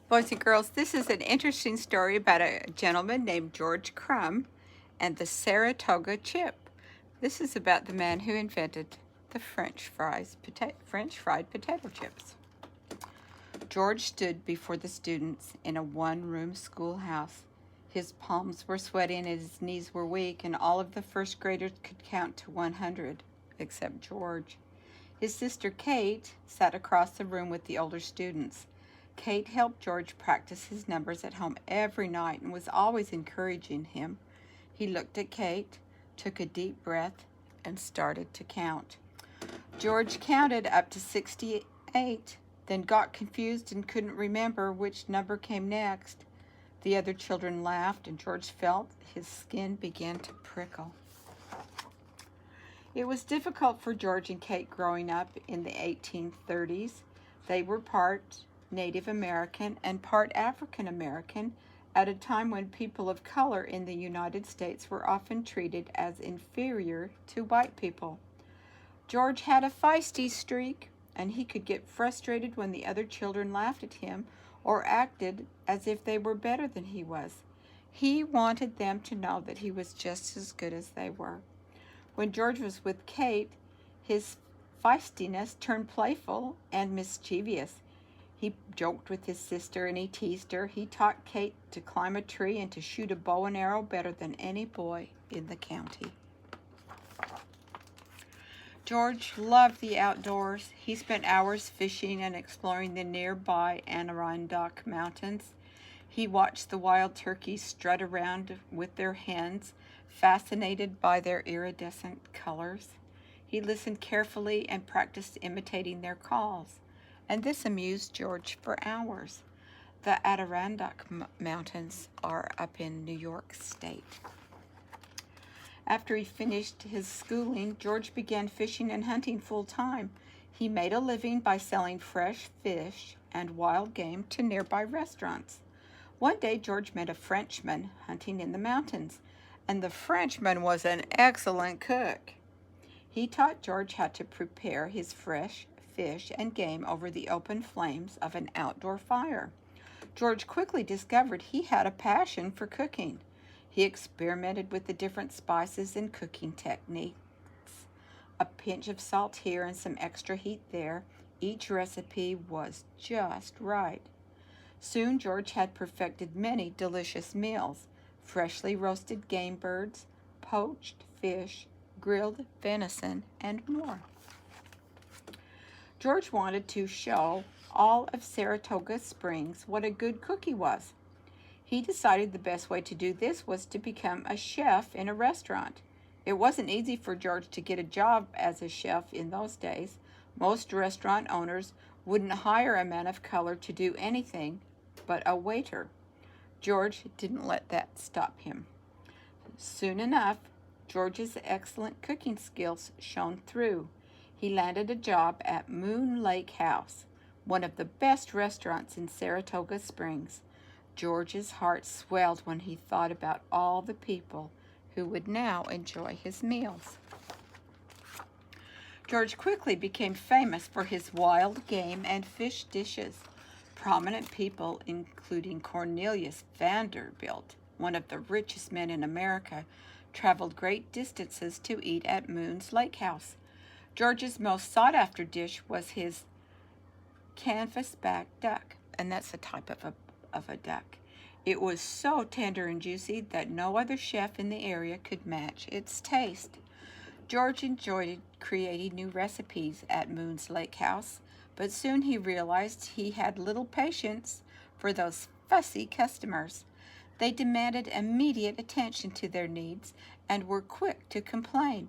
Boys and girls, this is an interesting story about a gentleman named George Crum and the Saratoga chip. This is about the man who invented the French fried potato chips. George stood before the students in a one-room schoolhouse. His palms were sweaty and his knees were weak, and all of the first graders could count to 100, except George. His sister Kate sat across the room with the older students. Kate helped George practice his numbers at home every night and was always encouraging him. He looked at Kate, took a deep breath, and started to count. George counted up to 68, then got confused and couldn't remember which number came next. The other children laughed, and George felt his skin begin to prickle. It was difficult for George and Kate growing up in the 1830s. They were part Native American and part African American at a time when people of color in the United States were often treated as inferior to white people. George had a feisty streak, and he could get frustrated when the other children laughed at him or acted as if they were better than he was. He wanted them to know that he was just as good as they were. When George was with Kate, his feistiness turned playful and mischievous. He joked with his sister and he teased her. He taught Kate to climb a tree and to shoot a bow and arrow better than any boy in the county. George loved the outdoors. He spent hours fishing and exploring the nearby Adirondack Mountains. He watched the wild turkeys strut around with their hens, fascinated by their iridescent colors. He listened carefully and practiced imitating their calls, and this amused George for hours. The Adirondack Mountains are up in New York State. After he finished his schooling, George began fishing and hunting full-time. He made a living by selling fresh fish and wild game to nearby restaurants. One day, George met a Frenchman hunting in the mountains, and the Frenchman was an excellent cook. He taught George how to prepare his fresh fish and game over the open flames of an outdoor fire. George quickly discovered he had a passion for cooking. He experimented with the different spices and cooking techniques. A pinch of salt here and some extra heat there. Each recipe was just right. Soon George had perfected many delicious meals: freshly roasted game birds, poached fish, grilled venison, and more. George wanted to show all of Saratoga Springs what a good cook he was. He decided the best way to do this was to become a chef in a restaurant. It wasn't easy for George to get a job as a chef in those days. Most restaurant owners wouldn't hire a man of color to do anything but a waiter. George didn't let that stop him. Soon enough, George's excellent cooking skills shone through. He landed a job at Moon Lake House, one of the best restaurants in Saratoga Springs. George's heart swelled when he thought about all the people who would now enjoy his meals. George quickly became famous for his wild game and fish dishes. Prominent people, including Cornelius Vanderbilt, one of the richest men in America, traveled great distances to eat at Moon's Lake House. George's most sought-after dish was his canvasback duck, and that's a type of a duck. It was so tender and juicy that no other chef in the area could match its taste. George enjoyed creating new recipes at Moon's Lake House, but soon he realized he had little patience for those fussy customers. They demanded immediate attention to their needs and were quick to complain.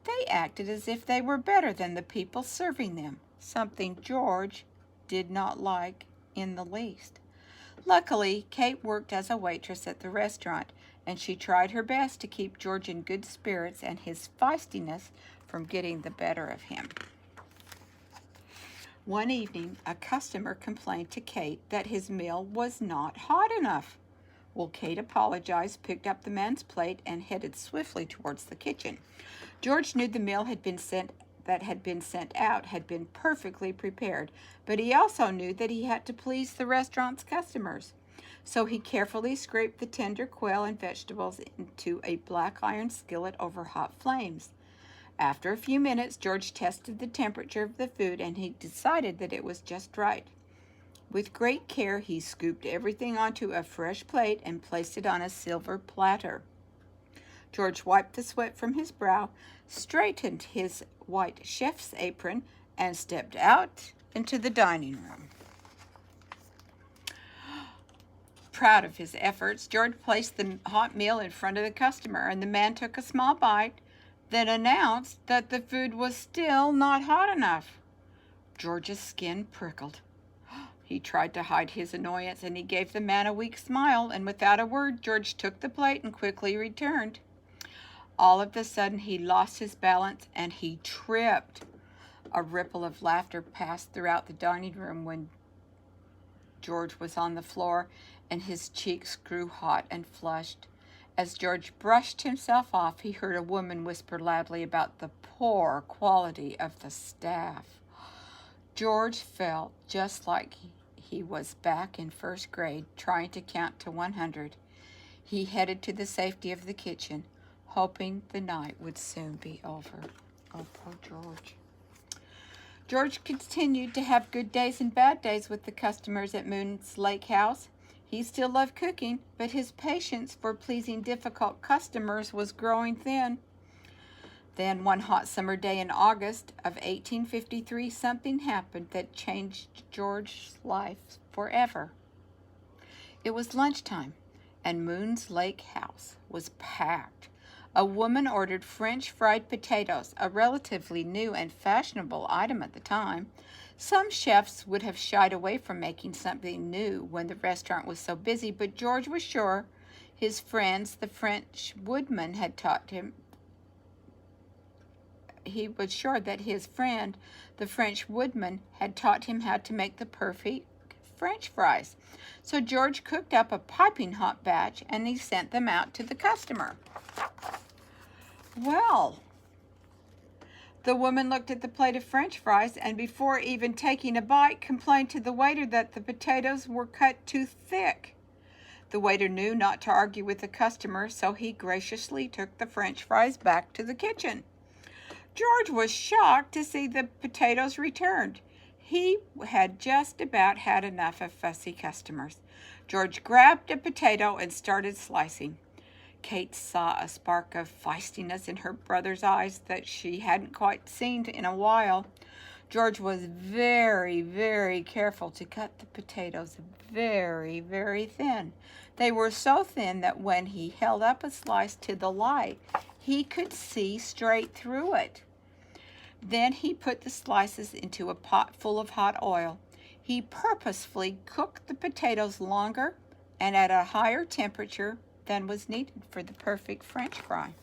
They acted as if they were better than the people serving them, something George did not like in the least. Luckily, Kate worked as a waitress at the restaurant, and she tried her best to keep George in good spirits and his feistiness from getting the better of him. One evening, a customer complained to Kate that his meal was not hot enough. Well, Kate apologized, picked up the man's plate, and headed swiftly towards the kitchen. George knew the meal had been sent that had been sent out had been perfectly prepared, but he also knew that he had to please the restaurant's customers. So he carefully scraped the tender quail and vegetables into a black iron skillet over hot flames. After a few minutes, George tested the temperature of the food and he decided that it was just right. With great care, he scooped everything onto a fresh plate and placed it on a silver platter. George wiped the sweat from his brow, straightened his white chef's apron, and stepped out into the dining room. Proud of his efforts, George placed the hot meal in front of the customer, and the man took a small bite, then announced that the food was still not hot enough. George's skin prickled. He tried to hide his annoyance, and he gave the man a weak smile, and without a word, George took the plate and quickly returned. All of a sudden, he lost his balance, and he tripped. A ripple of laughter passed throughout the dining room when George was on the floor, and his cheeks grew hot and flushed. As George brushed himself off, he heard a woman whisper loudly about the poor quality of the staff. George felt just like he was back in first grade, trying to count to 100. He headed to the safety of the kitchen, hoping the night would soon be over. Oh, poor George. George continued to have good days and bad days with the customers at Moon's Lake House. He still loved cooking, but his patience for pleasing difficult customers was growing thin. Then one hot summer day in August of 1853, something happened that changed George's life forever. It was lunchtime, and Moon's Lake House was packed. A woman ordered French fried potatoes, a relatively new and fashionable item at the time. Some chefs would have shied away from making something new when the restaurant was so busy, but George was sure his friends, the French woodmen, had taught him. He was sure that his friend, the French woodman, had taught him how to make the perfect French fries. So George cooked up a piping hot batch and he sent them out to the customer. Well, the woman looked at the plate of French fries and before even taking a bite complained to the waiter that the potatoes were cut too thick. The waiter knew not to argue with the customer, so he graciously took the French fries back to the kitchen. George was shocked to see the potatoes returned. He had just about had enough of fussy customers. George grabbed a potato and started slicing. Kate saw a spark of feistiness in her brother's eyes that she hadn't quite seen in a while. George was very, very careful to cut the potatoes very, very thin. They were so thin that when he held up a slice to the light, he could see straight through it. Then he put the slices into a pot full of hot oil. He purposefully cooked the potatoes longer and at a higher temperature than was needed for the perfect French fry.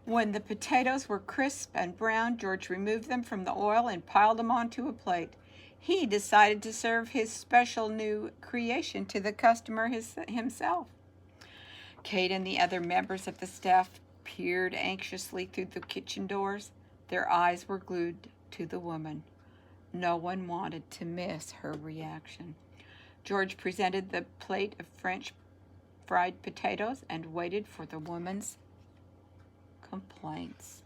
When the potatoes were crisp and brown, George removed them from the oil and piled them onto a plate. He decided to serve his special new creation to the customer himself. Kate and the other members of the staff peered anxiously through the kitchen doors. Their eyes were glued to the woman. No one wanted to miss her reaction. George presented the plate of French fried potatoes and waited for the woman's complaints.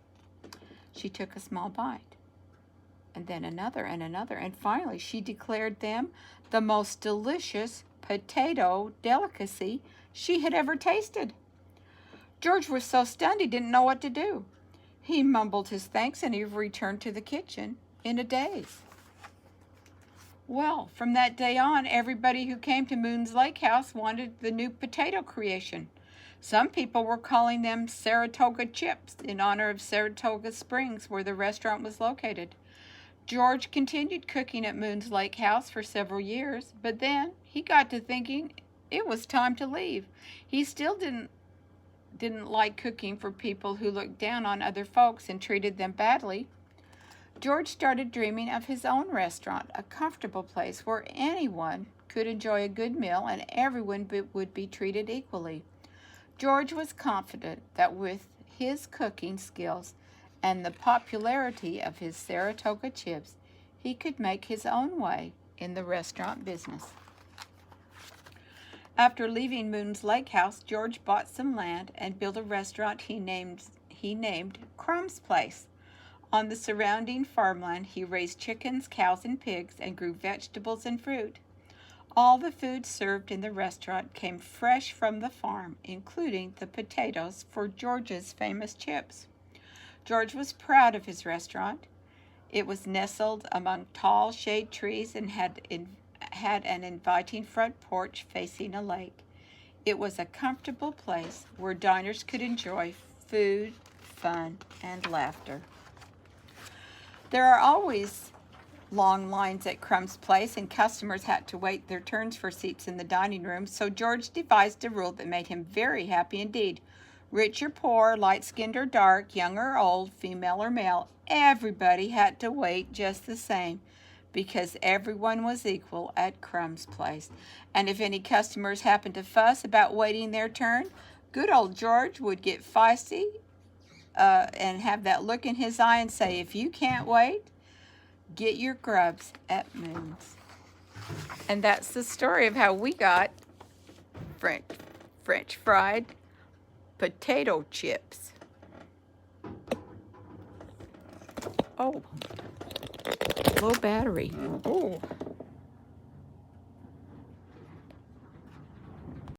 She took a small bite, and then another and another, and finally she declared them the most delicious potato delicacy she had ever tasted. George was so stunned he didn't know what to do. He mumbled his thanks and he returned to the kitchen in a daze. Well, from that day on, everybody who came to Moon's Lake House wanted the new potato creation. Some people were calling them Saratoga chips in honor of Saratoga Springs, where the restaurant was located. George continued cooking at Moon's Lake House for several years, but then he got to thinking it was time to leave. He still didn't like cooking for people who looked down on other folks and treated them badly. George started dreaming of his own restaurant, a comfortable place where anyone could enjoy a good meal and everyone would be treated equally. George was confident that with his cooking skills, and the popularity of his Saratoga chips, he could make his own way in the restaurant business. After leaving Moon's Lake House, George bought some land and built a restaurant he named Crum's Place. On the surrounding farmland, he raised chickens, cows, and pigs, and grew vegetables and fruit. All the food served in the restaurant came fresh from the farm, including the potatoes for George's famous chips. George was proud of his restaurant. It was nestled among tall shade trees and had an inviting front porch facing a lake. It was a comfortable place where diners could enjoy food, fun, and laughter. There are always long lines at Crum's Place, and customers had to wait their turns for seats in the dining room, so George devised a rule that made him very happy indeed. Rich or poor, light-skinned or dark, young or old, female or male, everybody had to wait just the same, because everyone was equal at Crum's Place. And if any customers happened to fuss about waiting their turn, good old George would get feisty and have that look in his eye and say, "If you can't wait, get your grubs at Moon's." And that's the story of how we got French fried potato chips. Oh, low battery. Oh.